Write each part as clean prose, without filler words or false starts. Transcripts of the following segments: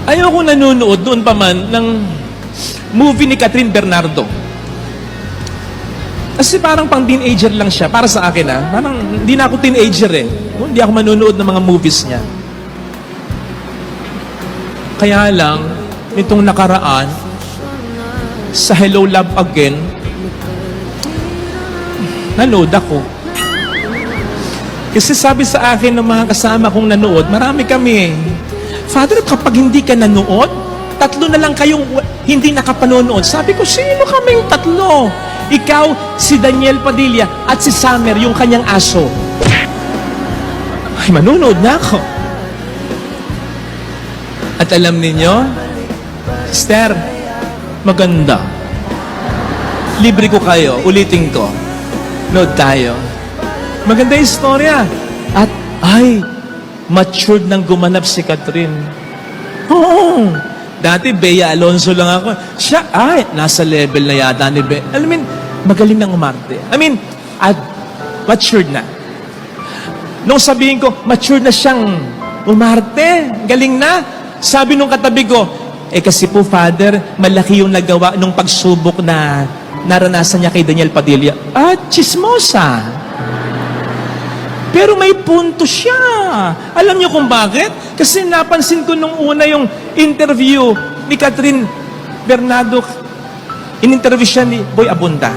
Ayoko nanonood noon pa man ng movie ni Catherine Bernardo. Kasi parang pang teenager lang siya. Para sa akin parang hindi na ako teenager eh. Hindi ako manonood ng mga movies niya. Kaya lang, nitong nakaraan, sa Hello Love Again, nanood ako. Kasi sabi sa akin ng mga kasama kong nanood, marami kami. Father, kapag hindi ka nanood, 3 na lang kayong hindi nakapanonood. Sabi ko, sino kaming 3? Ikaw, si Daniel Padilla, at si Summer, yung kanyang aso. Ay, manonood na ako. At alam ninyo, Sister, maganda. Libre ko kayo, ulitin ko. Nood tayo. Maganda yung istorya. At, ay, matured nang gumanap si Catherine. Oo. Dati, Bea Alonzo lang ako. Siya, ay, nasa level na yata ni Bea. I mean, magaling nang umarte. I mean, matured na. Nung sabihin ko, matured na siyang umarte. Galing na. Sabi nung katabi ko, kasi po, Father, malaki yung nagawa nung pagsubok na naranasan niya kay Daniel Padilla. Chismosa. Pero may punto siya. Alam niyo kung bakit? Kasi napansin ko nung una yung interview ni Catherine Bernardo. In-interview siya ni Boy Abunda.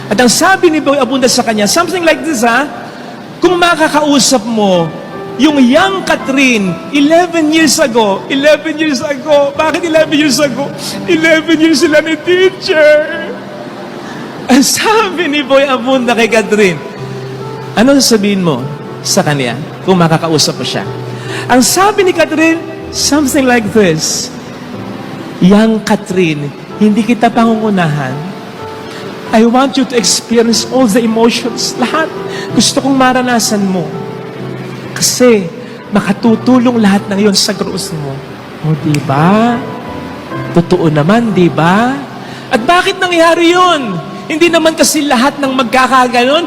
At ang sabi ni Boy Abunda sa kanya, something like this, kung makakausap mo yung young Catherine, 11 years ago, bakit 11 years ago? 11 years sila ni teacher. Ang sabi ni Boy Abunda kay Catherine, ano sasabihin mo sa kanya kung makakausap mo siya? Ang sabi ni Catherine, something like this, young Catherine, hindi kita pangungunahan. I want you to experience all the emotions, lahat. Gusto kong maranasan mo. Kasi makatutulong lahat ng iyon sa krus mo. O, diba? Totoo naman, diba? At bakit nangyari yun? Hindi naman kasi lahat ng magkakaganon.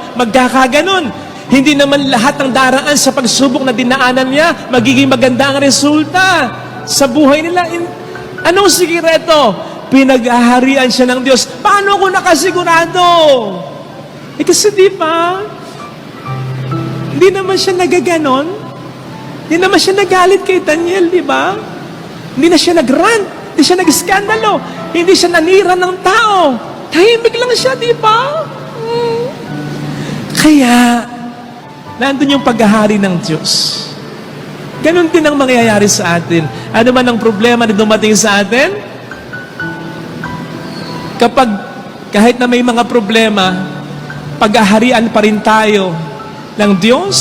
Hindi naman lahat ng daraan sa pagsubok na dinaanan niya, magiging maganda ang resulta sa buhay nila. Anong sikreto? Pinag-aharian siya ng Diyos. Paano ko nakasigurado? Kasi di ba? Hindi naman siya nagaganon. Hindi naman siya nagalit kay Daniel, di ba? Hindi na siya nagrant. Hindi siya nag-skandalo. Hindi siya nanira ng tao. Tahimik lang siya, di ba? Kaya, nandun yung paghahari ng Diyos. Ganon din ang mangyayari sa atin. Ano man ang problema na dumating sa atin? Kapag, kahit na may mga problema, paghaharian pa rin tayo ng Diyos,